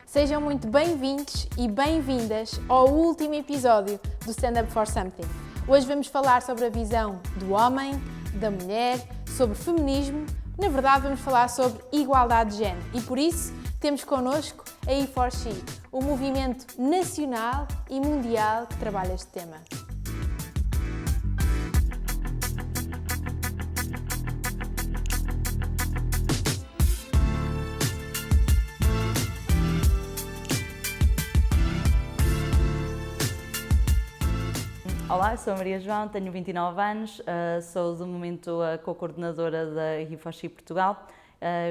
Sejam muito bem-vindos e bem-vindas ao último episódio do Stand Up for Something. Hoje vamos falar sobre a visão do homem, da mulher, sobre feminismo. Na verdade, vamos falar sobre igualdade de género e por isso temos connosco a E4She, o movimento nacional e mundial que trabalha este tema. Olá, eu sou a Maria João, tenho 29 anos, sou de momento a co-coordenadora da E4She Portugal.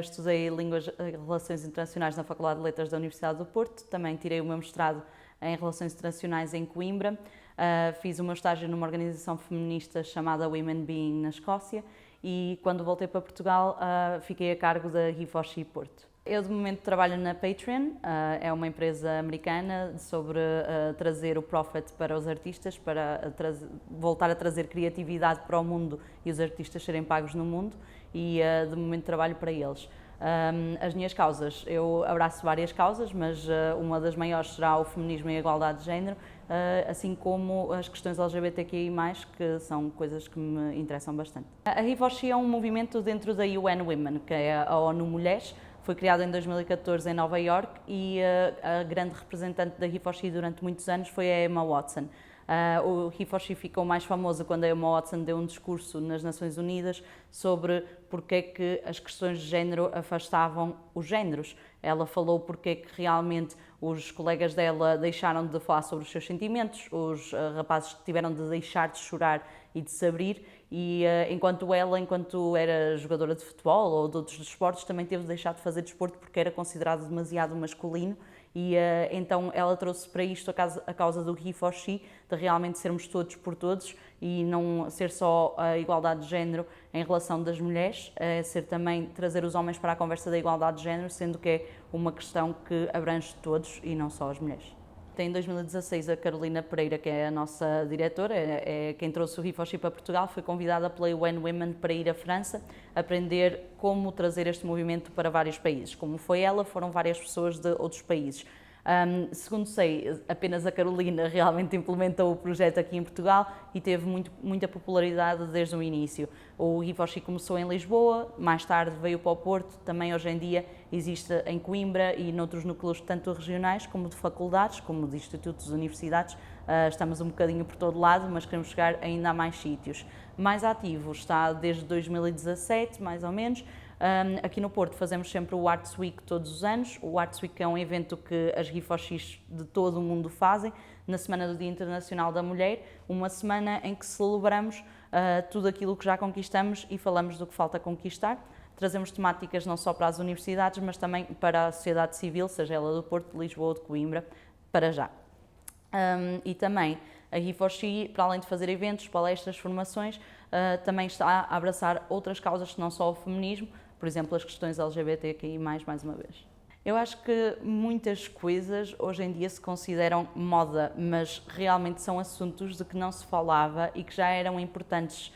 Estudei Línguas e Relações Internacionais na Faculdade de Letras da Universidade do Porto, também tirei o meu mestrado em Relações Internacionais em Coimbra, fiz o meu estágio numa organização feminista chamada Women Being na Escócia e quando voltei para Portugal fiquei a cargo da E4She Porto. Eu de momento trabalho na Patreon, é uma empresa americana sobre trazer o profit para os artistas, para voltar a trazer criatividade para o mundo e os artistas serem pagos no mundo e de momento trabalho para eles. As minhas causas, eu abraço várias causas, mas uma das maiores será o feminismo e a igualdade de género, assim como as questões LGBTQI+, que são coisas que me interessam bastante. A E4She é um movimento dentro da UN Women, que é a ONU Mulheres. Foi criado em 2014 em Nova Iorque e a grande representante da E4She durante muitos anos foi a Emma Watson. O E4She ficou mais famoso quando a Emma Watson deu um discurso nas Nações Unidas sobre porque é que as questões de género afastavam os géneros. Ela falou porque é que realmente os colegas dela deixaram de falar sobre os seus sentimentos, os rapazes tiveram de deixar de chorar e de se abrir e enquanto era jogadora de futebol ou de outros desportos, também teve de deixar de fazer desporto porque era considerado demasiado masculino e então ela trouxe para isto a causa do E4She, de realmente sermos todos por todos e não ser só a igualdade de género em relação das mulheres, ser também trazer os homens para a conversa da igualdade de género, sendo que é uma questão que abrange todos e não só as mulheres. Em 2016, a Carolina Pereira, que é a nossa diretora, é quem trouxe o E4She para Portugal, foi convidada pela UN Women para ir à França aprender como trazer este movimento para vários países. Como foi ela, foram várias pessoas de outros países. Segundo sei, apenas a Carolina realmente implementou o projeto aqui em Portugal e teve muita popularidade desde o início. O E4She começou em Lisboa, mais tarde veio para o Porto, também hoje em dia existe em Coimbra e noutros núcleos tanto regionais como de faculdades, como de institutos, universidades. Estamos um bocadinho por todo lado, mas queremos chegar ainda a mais sítios. Mais ativo está desde 2017, mais ou menos. Aqui no Porto fazemos sempre o Arts Week todos os anos. O Arts Week é um evento que as E4Shs de todo o mundo fazem, na Semana do Dia Internacional da Mulher, uma semana em que celebramos tudo aquilo que já conquistamos e falamos do que falta conquistar. Trazemos temáticas não só para as universidades, mas também para a sociedade civil, seja ela do Porto, de Lisboa ou de Coimbra, para já. E também a E4She, para além de fazer eventos, palestras, formações, também está a abraçar outras causas que não só o feminismo, por exemplo, as questões LGBTQI+, mais uma vez. Eu acho que muitas coisas hoje em dia se consideram moda, mas realmente são assuntos de que não se falava e que já eram importantes.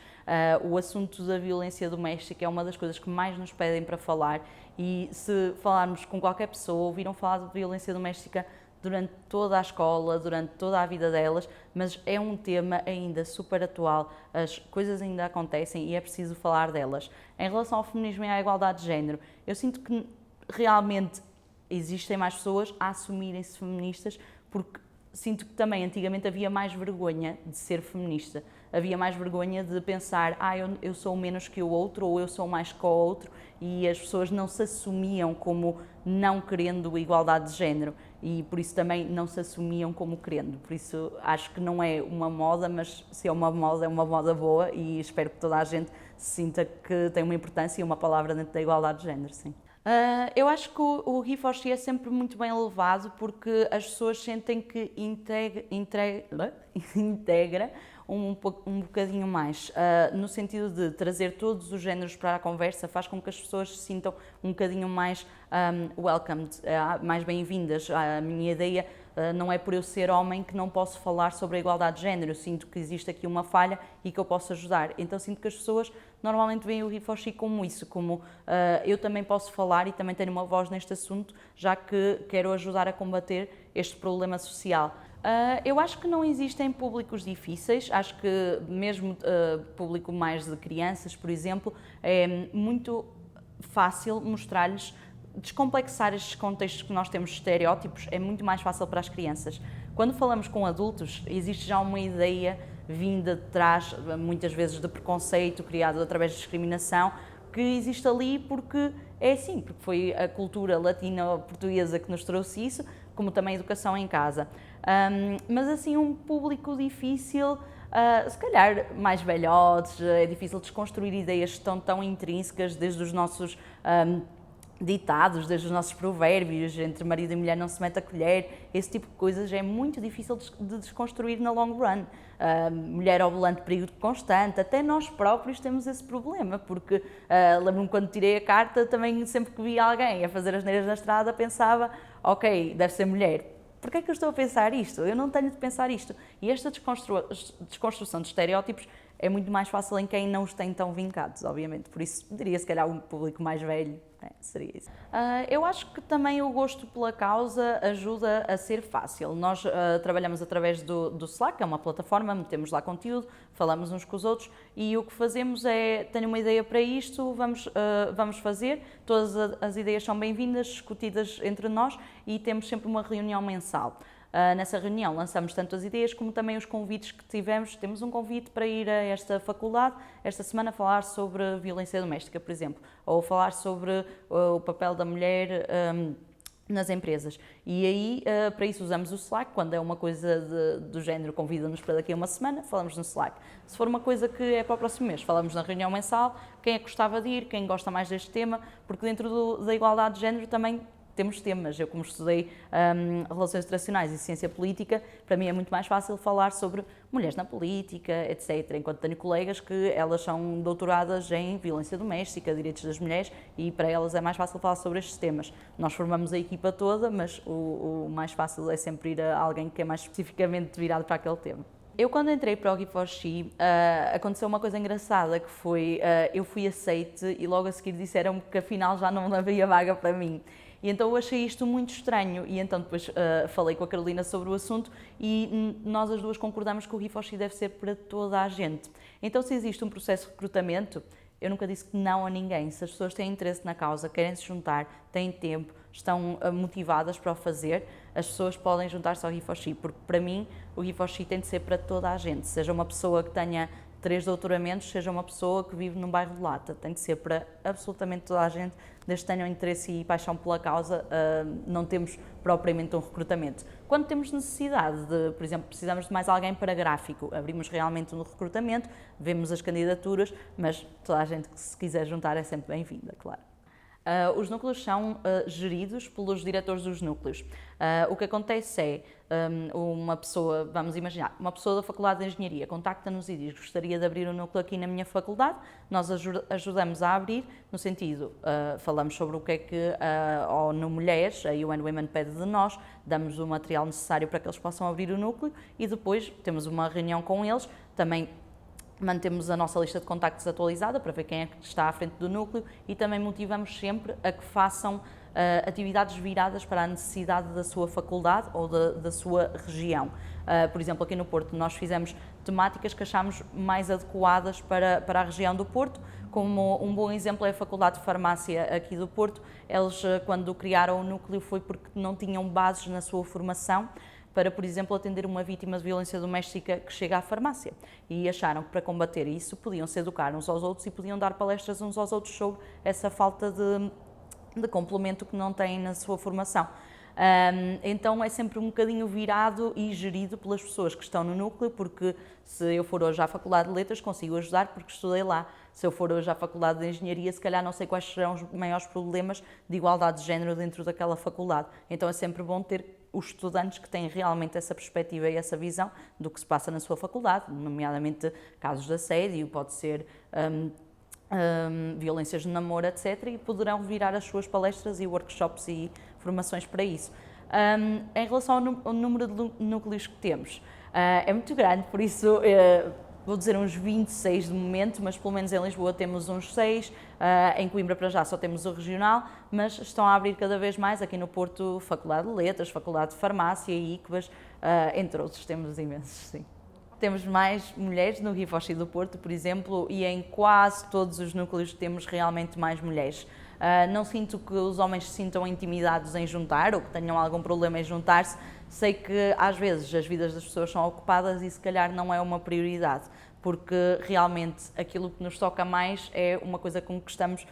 O assunto da violência doméstica é uma das coisas que mais nos pedem para falar e se falarmos com qualquer pessoa, ouviram falar de violência doméstica durante toda a escola, durante toda a vida delas, mas é um tema ainda super atual, as coisas ainda acontecem e é preciso falar delas. Em relação ao feminismo e à igualdade de género, eu sinto que realmente existem mais pessoas a assumirem-se feministas, porque sinto que também antigamente havia mais vergonha de ser feminista, havia mais vergonha de pensar, eu sou menos que o outro ou eu sou mais que o outro e as pessoas não se assumiam como não querendo igualdade de género e por isso também não se assumiam como querendo, por isso acho que não é uma moda, mas se é uma moda boa e espero que toda a gente sinta que tem uma importância e uma palavra dentro da igualdade de género, sim. Eu acho que o E4She é sempre muito bem levado porque as pessoas sentem que integra um bocadinho mais, no sentido de trazer todos os géneros para a conversa, faz com que as pessoas se sintam um bocadinho mais welcomed, mais bem-vindas. A minha ideia não é por eu ser homem que não posso falar sobre a igualdade de género, eu sinto que existe aqui uma falha e que eu posso ajudar. Então sinto que as pessoas normalmente veem o HeForShe como isso, como eu também posso falar e também tenho uma voz neste assunto, já que quero ajudar a combater este problema social. Eu acho que não existem públicos difíceis, acho que mesmo público mais de crianças, por exemplo, é muito fácil mostrar-lhes, descomplexar estes contextos que nós temos de estereótipos, é muito mais fácil para as crianças. Quando falamos com adultos, existe já uma ideia vinda de trás, muitas vezes de preconceito, criado através de discriminação, que existe ali porque é assim, porque foi a cultura latino-portuguesa que nos trouxe isso, como também a educação em casa. Mas assim, um público difícil, se calhar mais velhotes, é difícil desconstruir ideias que estão tão intrínsecas desde os nossos ditados, desde os nossos provérbios, entre marido e mulher não se mete a colher, esse tipo de coisas é muito difícil de desconstruir na long run. Mulher ao volante, perigo constante, até nós próprios temos esse problema, porque lembro-me quando tirei a carta, também sempre que via alguém a fazer as neiras na estrada, pensava, ok, deve ser mulher. Porquê é que eu estou a pensar isto? Eu não tenho de pensar isto. E esta desconstrução de estereótipos é muito mais fácil em quem não os tem tão vincados, obviamente. Por isso, diria se calhar um público mais velho, seria isso. Eu acho que também o gosto pela causa ajuda a ser fácil. Nós trabalhamos através do Slack, que é uma plataforma, metemos lá conteúdo, falamos uns com os outros e o que fazemos é, tenho uma ideia para isto, vamos fazer, todas as ideias são bem-vindas, discutidas entre nós e temos sempre uma reunião mensal. Nessa reunião lançamos tanto as ideias como também os convites que tivemos. Temos um convite para ir a esta faculdade, esta semana, falar sobre violência doméstica, por exemplo, ou falar sobre o papel da mulher nas empresas. E aí, para isso usamos o Slack, quando é uma coisa do género, convida-nos para daqui a uma semana, falamos no Slack. Se for uma coisa que é para o próximo mês, falamos na reunião mensal, quem é que gostava de ir, quem gosta mais deste tema, porque dentro da igualdade de género também temos temas. Eu, como estudei Relações Internacionais e Ciência Política, para mim é muito mais fácil falar sobre mulheres na política, etc. Enquanto tenho colegas que elas são doutoradas em violência doméstica, direitos das mulheres, e para elas é mais fácil falar sobre estes temas. Nós formamos a equipa toda, mas o mais fácil é sempre ir a alguém que é mais especificamente virado para aquele tema. Eu, quando entrei para o HeForShe, aconteceu uma coisa engraçada, que foi, eu fui aceite e logo a seguir disseram-me que afinal já não havia vaga para mim. E então eu achei isto muito estranho e então depois falei com a Carolina sobre o assunto e nós as duas concordamos que o HeForShe deve ser para toda a gente. Então, se existe um processo de recrutamento, eu nunca disse que não a ninguém. Se as pessoas têm interesse na causa, querem se juntar, têm tempo, estão motivadas para o fazer, as pessoas podem juntar-se ao HeForShe, porque para mim o HeForShe tem de ser para toda a gente, seja uma pessoa que tenha 3 doutoramentos, seja uma pessoa que vive num bairro de Lata, tem de ser para absolutamente toda a gente, desde que tenham interesse e paixão pela causa, não temos propriamente um recrutamento. Quando temos necessidade de, por exemplo, precisamos de mais alguém para gráfico, abrimos realmente um recrutamento, vemos as candidaturas, mas toda a gente que se quiser juntar é sempre bem-vinda, claro. Os núcleos são geridos pelos diretores dos núcleos. O que acontece é, uma pessoa, vamos imaginar, uma pessoa da Faculdade de Engenharia contacta-nos e diz: gostaria de abrir um núcleo aqui na minha faculdade, nós ajudamos a abrir, no sentido, falamos sobre o que é que a ONU Mulheres, a UN Women pede de nós, damos o material necessário para que eles possam abrir o núcleo e depois temos uma reunião com eles, também mantemos a nossa lista de contactos atualizada para ver quem é que está à frente do núcleo e também motivamos sempre a que façam atividades viradas para a necessidade da sua faculdade ou da sua região. Por exemplo, aqui no Porto nós fizemos temáticas que achámos mais adequadas para a região do Porto, como um bom exemplo é a Faculdade de Farmácia aqui do Porto. Eles, quando criaram o núcleo, foi porque não tinham bases na sua formação para, por exemplo, atender uma vítima de violência doméstica que chega à farmácia. E acharam que para combater isso podiam se educar uns aos outros e podiam dar palestras uns aos outros sobre essa falta de complemento que não têm na sua formação. Então é sempre um bocadinho virado e gerido pelas pessoas que estão no núcleo, porque se eu for hoje à Faculdade de Letras consigo ajudar porque estudei lá. Se eu for hoje à Faculdade de Engenharia, se calhar não sei quais serão os maiores problemas de igualdade de género dentro daquela faculdade. Então é sempre bom ter os estudantes que têm realmente essa perspectiva e essa visão do que se passa na sua faculdade, nomeadamente casos de assédio, pode ser violências no namoro, etc. E poderão virar as suas palestras e workshops e formações para isso. Em relação ao número de núcleos que temos, é muito grande, por isso vou dizer uns 26 de momento, mas pelo menos em Lisboa temos uns 6, em Coimbra para já só temos o regional, mas estão a abrir cada vez mais, aqui no Porto, Faculdade de Letras, Faculdade de Farmácia e ICBAS, entre outros, temos imensos, sim. Temos mais mulheres no Rifochi do Porto, por exemplo, e em quase todos os núcleos temos realmente mais mulheres. Não sinto que os homens se sintam intimidados em juntar ou que tenham algum problema em juntar-se. Sei que às vezes as vidas das pessoas são ocupadas e se calhar não é uma prioridade, porque realmente aquilo que nos toca mais é uma coisa com que estamos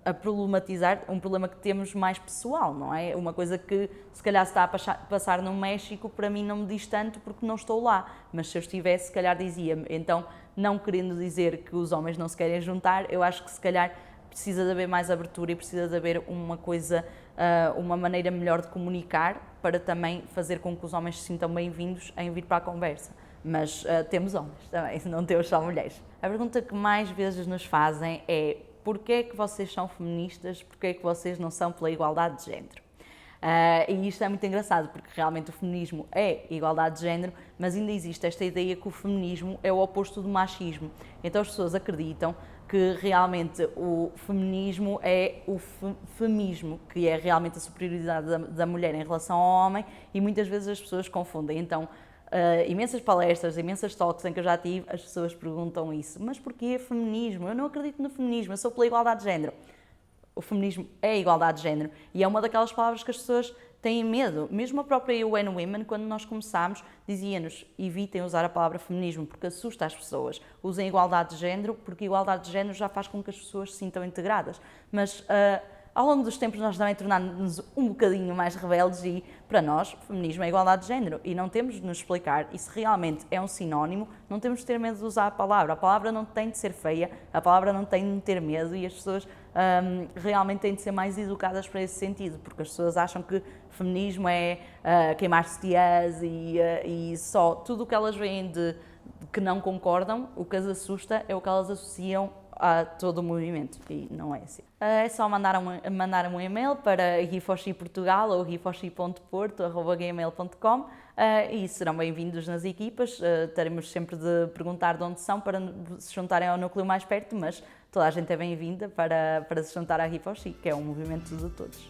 a problematizar, um problema que temos mais pessoal, não é? Uma coisa que se calhar se está a passar no México, para mim não me diz tanto porque não estou lá, mas se eu estivesse, se calhar dizia-me. Então, não querendo dizer que os homens não se querem juntar, eu acho que se calhar precisa de haver mais abertura e precisa de haver uma coisa, uma maneira melhor de comunicar para também fazer com que os homens se sintam bem-vindos em vir para a conversa. Mas temos homens também, não temos só mulheres. A pergunta que mais vezes nos fazem é: porquê é que vocês são feministas, porquê é que vocês não são pela igualdade de género? E isto é muito engraçado, porque realmente o feminismo é igualdade de género, mas ainda existe esta ideia que o feminismo é o oposto do machismo. Então as pessoas acreditam que realmente o feminismo é o femismo, que é realmente a superioridade da mulher em relação ao homem, e muitas vezes as pessoas confundem. Então, imensas palestras, imensas talks em que eu já tive, as pessoas perguntam isso. Mas porquê feminismo? Eu não acredito no feminismo, eu sou pela igualdade de género. O feminismo é a igualdade de género e é uma daquelas palavras que as pessoas têm medo. Mesmo a própria UN Women, quando nós começámos, dizia-nos: evitem usar a palavra feminismo porque assusta as pessoas. Usem igualdade de género porque igualdade de género já faz com que as pessoas se sintam integradas. Mas ao longo dos tempos nós também tornámos-nos um bocadinho mais rebeldes e, para nós, feminismo é igualdade de género e não temos de nos explicar. E se realmente é um sinónimo, não temos de ter medo de usar a palavra. A palavra não tem de ser feia, a palavra não tem de ter medo e as pessoas realmente têm de ser mais educadas para esse sentido, porque as pessoas acham que feminismo é queimar-se e só tudo o que elas veem de que não concordam, o que as assusta é o que elas associam a todo o movimento, e não é assim. É só mandar um e-mail para rifochiportugal ou rifochi.porto@gmail.com e serão bem-vindos nas equipas. Teremos sempre de perguntar de onde são para se juntarem ao núcleo mais perto, mas toda a gente é bem-vinda para se juntar à Rifochi, que é um movimento de todos.